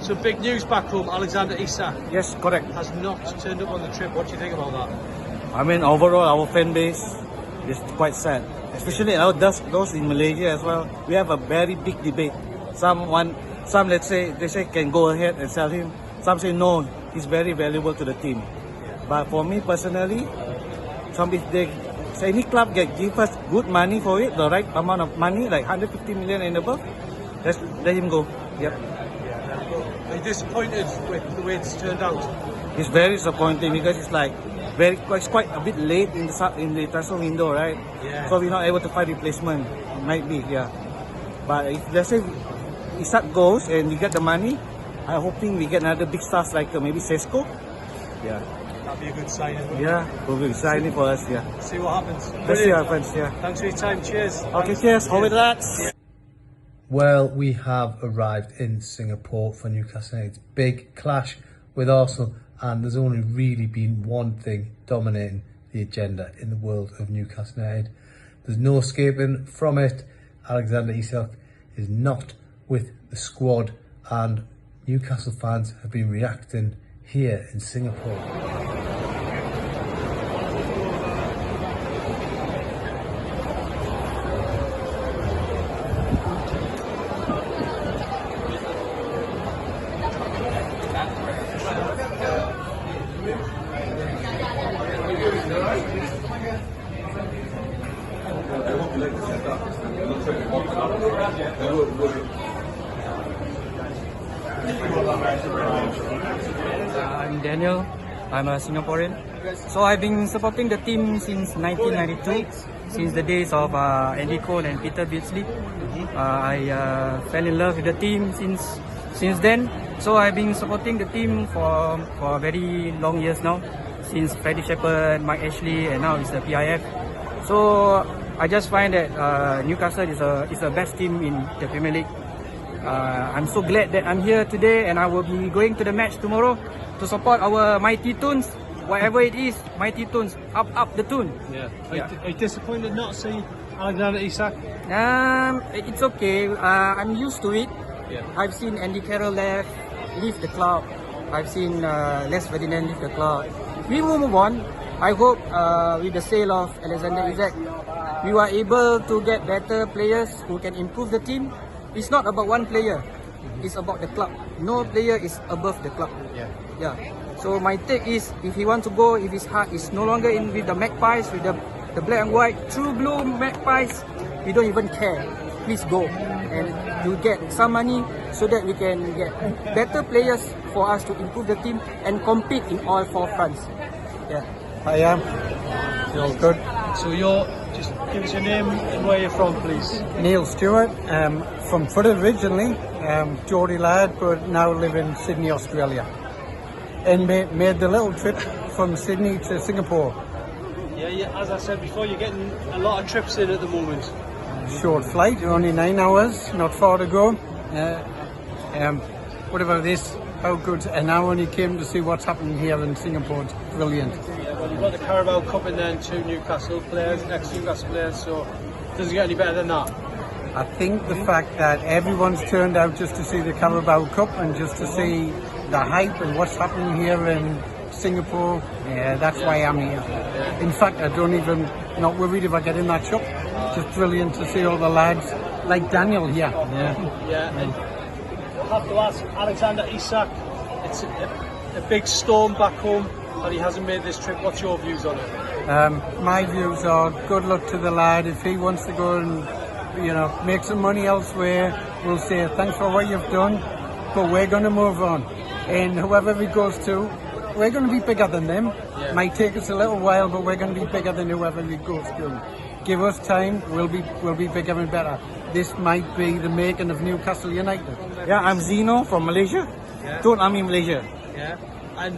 So big news back home, Alexander Isak Yes, correct. has not turned up on the trip. What do you think about that? I mean, overall, our fan base is quite sad. Especially those in Malaysia as well. We have a very big debate. Some let's say, they say can go ahead and sell him. Some say no, he's very valuable to the team. But for me personally, if any club give us good money for it, the right amount of money, like 150 million and above, let him go. Yep. Are you disappointed with the way it's turned out? It's very disappointing because it's like it's quite a bit late in the transfer window, right? Yeah. So we're not able to find replacement. Might be, yeah. But if let's say Isak goes and we get the money, I'm hoping we get another big star striker, maybe Sesko. Yeah. That'd be a good sign as well. Yeah, will be exciting for us. Yeah. See what happens. Let's see what happens. Yeah. Thanks for your time. Cheers. Okay, cheers. How with that? Well, we have arrived in Singapore for Newcastle United's big clash with Arsenal, and there's only really been one thing dominating the agenda in the world of Newcastle United. There's no escaping from it. Alexander Isak is not with the squad, and Newcastle fans have been reacting here in Singapore. I'm Daniel. I'm a Singaporean. So I've been supporting the team since 1992, since the days of Andy Cole and Peter Beardsley. I fell in love with the team since then. So I've been supporting the team for very long years now, since Freddie Shepherd, Mike Ashley, and now it's the PIF. So I just find that Newcastle is the best team in the Premier League. I'm so glad that I'm here today, and I will be going to the match tomorrow to support our Mighty Toons. Whatever it is, Mighty Toons, up the tune. Yeah. Are you disappointed not to see Alexander Isak? It's okay. I'm used to it. Yeah. I've seen Andy Carroll leave the club. I've seen Les Ferdinand leave the club. We will move on. I hope with the sale of Alexander Isak, we were able to get better players who can improve the team. It's not about one player. It's about the club. No player is above the club. Yeah. So my take is, if he wants to go, if his heart is no longer in with the Magpies, with the black and white, true blue Magpies, we don't even care. Please go, and you get some money so that we can get better players for us to improve the team and compete in all four fronts. Yeah. I am. You're good. So just give us your name and where you're from, please. Neil Stewart, from Foote originally, Geordie lad, but now live in Sydney, Australia. And made the little trip from Sydney to Singapore. Yeah, as I said before, you're getting a lot of trips in at the moment. Short flight, only 9 hours, not far to go. What about this? How good? And I only came to see what's happening here in Singapore. It's brilliant. Yeah, well, you've got the Carabao Cup in there and 2 Newcastle players, ex-Newcastle players, so it doesn't get any better than that. I think the fact that everyone's turned out just to see the Carabao Cup and just to see the hype and what's happening here in Singapore, yeah, that's why I'm here. In fact, I don't even, not worried if I get in that shop. Just brilliant to see all the lads like Daniel here. Yeah, and I have to ask, Alexander Isak, it's a big storm back home and he hasn't made this trip. What's your views on it? My views are good luck to the lad. If he wants to go and make some money elsewhere, we'll say thanks for what you've done, but we're going to move on. And whoever he goes to, we're going to be bigger than them. Yeah. Might take us a little while, but we're going to be bigger than whoever he goes to. Give us time, we'll be bigger and better. This might be the making of Newcastle United. Yeah, I'm Zeno from Malaysia. Yeah. Toon Army Malaysia. Yeah, and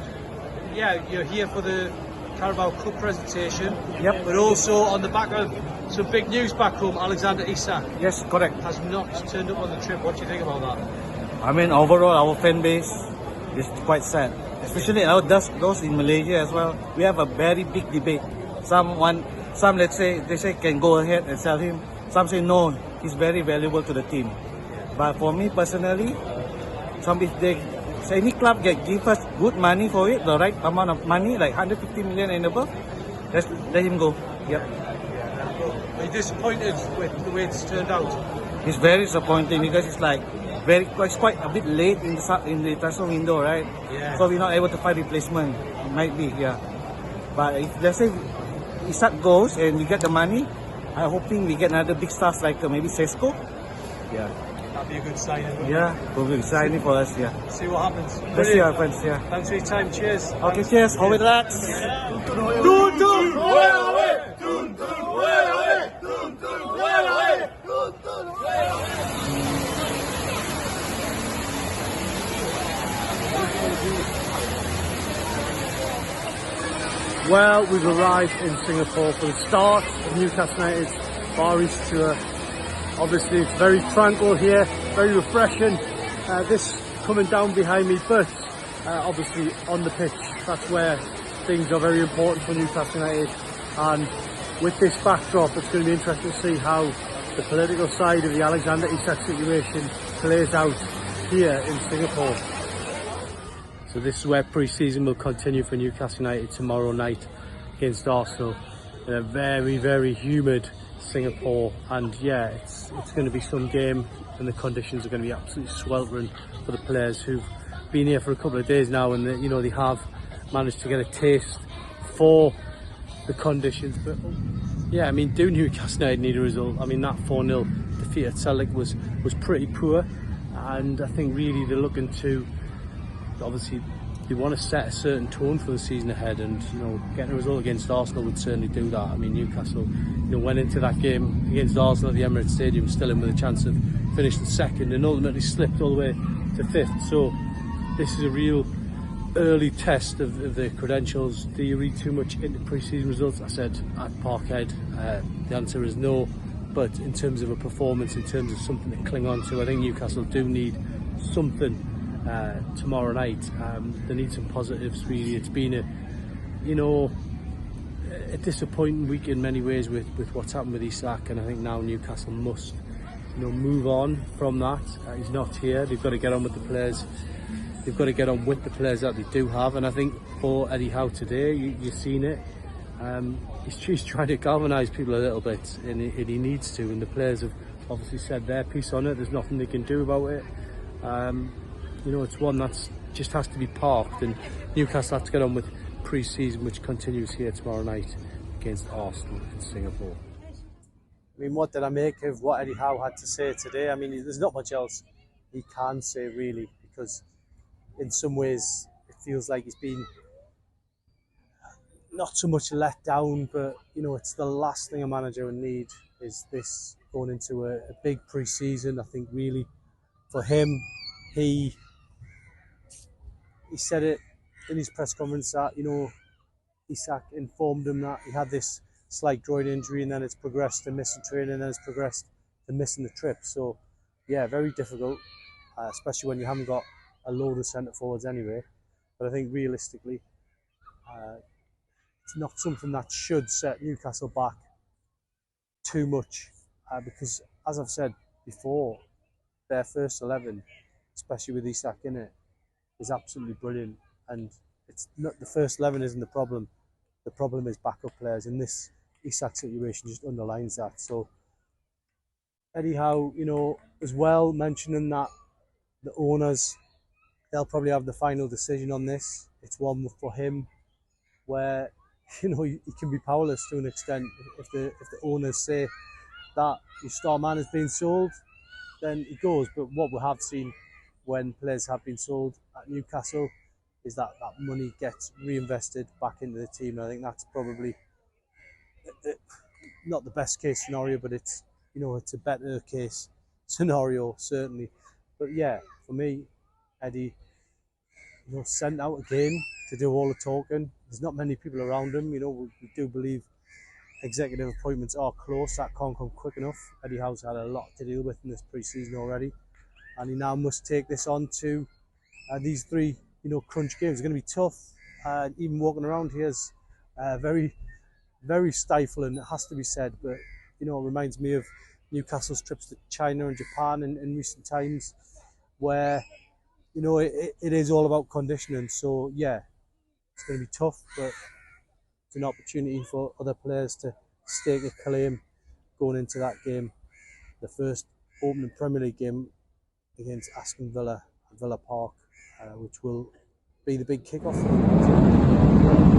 you're here for the Carabao Cup presentation. Yep. But also on the back of some big news back home, Alexander Isak Yes, correct. has not turned up on the trip. What do you think about that? I mean, overall, our fan base is quite sad. Especially those in Malaysia as well. We have a very big debate. Some let's say, they say can go ahead and sell him. Some say no, he's very valuable to the team. But for me personally, some if they any club give us good money for it, the right amount of money, like 150 million and above, let him go. Yep. Are you disappointed with the way it's turned out? It's very disappointing because it's like it's quite a bit late in the transfer window, right? Yeah. So we're not able to find replacement. It might be, yeah. But if let's say Isak goes and we get the money, I'm hoping we get another big stars like maybe Sesko. Yeah. That'd be a good signing. Wouldn't Yeah, will be exciting for us. Yeah. it? See what happens. Let's see our Brilliant. friends. Yeah. Thanks for your time. Cheers. Okay, cheers. Hold it, lads. Well, we've arrived in Singapore for the start of Newcastle United's Far East tour. Obviously, it's very tranquil here, very refreshing. This coming down behind me, but obviously on the pitch, that's where things are very important for Newcastle United. And with this backdrop, it's going to be interesting to see how the political side of the Alexander Isak situation plays out here in Singapore. So this is where pre-season will continue for Newcastle United tomorrow night against Arsenal in a very, very humid Singapore. And yeah, it's going to be some game, and the conditions are going to be absolutely sweltering for the players who've been here for a couple of days now, and they have managed to get a taste for the conditions. But yeah, I mean, do Newcastle United need a result? I mean, that 4-0 defeat at Celtic was pretty poor, and I think really they're looking to, obviously they want to set a certain tone for the season ahead, and getting a result against Arsenal would certainly do that. I mean, Newcastle went into that game against Arsenal at the Emirates Stadium still in with a chance of finishing second, and ultimately slipped all the way to fifth. So this is a real early test of their credentials. Do you read too much into pre-season results? I said at Parkhead, the answer is no. But in terms of a performance, in terms of something to cling on to, I think Newcastle do need something tomorrow night. They need some positives, really. It's been a disappointing week in many ways with what's happened with Isak, and I think now Newcastle must move on from that. He's not here. They've got to get on with the players. They've got to get on with the players that they do have, and I think for Eddie Howe today, you've seen it. He's trying to galvanise people a little bit, and he needs to, and the players have obviously said their piece on it. There's nothing they can do about it. It's one that just has to be parked, and Newcastle have to get on with pre-season, which continues here tomorrow night against Arsenal in Singapore. I mean, what did I make of what Eddie Howe had to say today? I mean, there's not much else he can say really, because in some ways it feels like he's been not so much let down, but it's the last thing a manager would need is this going into a big pre-season. I think really for him, he said it in his press conference that Isak informed him that he had this slight groin injury, and then it's progressed to missing training, and then it's progressed to missing the trip. So yeah, very difficult, especially when you haven't got a load of centre forwards anyway. But I think realistically, it's not something that should set Newcastle back too much, because as I've said before, their first 11, especially with Isak in it, is absolutely brilliant. And it's not, the first 11 isn't the problem. The problem is backup players, and this Isak situation just underlines that. So Eddie Howe, as well, mentioning that the owners, they'll probably have the final decision on this. It's one for him where he can be powerless to an extent. If the owners say that your star man is being sold, then he goes. But what we have seen when players have been sold at Newcastle is that money gets reinvested back into the team. And I think that's probably not the best case scenario, but it's it's a better case scenario certainly. But yeah, for me, Eddie, sent out again to do all the talking. There's not many people around him. We do believe executive appointments are close. That can't come quick enough. Eddie Howe's had a lot to deal with in this pre-season already, and he now must take this on to these three crunch games. It's going to be tough. Even walking around here is very, very stifling, it has to be said. But it reminds me of Newcastle's trips to China and Japan in recent times, where you know, it is all about conditioning. So yeah, it's going to be tough, but it's an opportunity for other players to stake a claim going into that game, the first opening Premier League game against Aston Villa at Villa Park, which will be the big kick-off.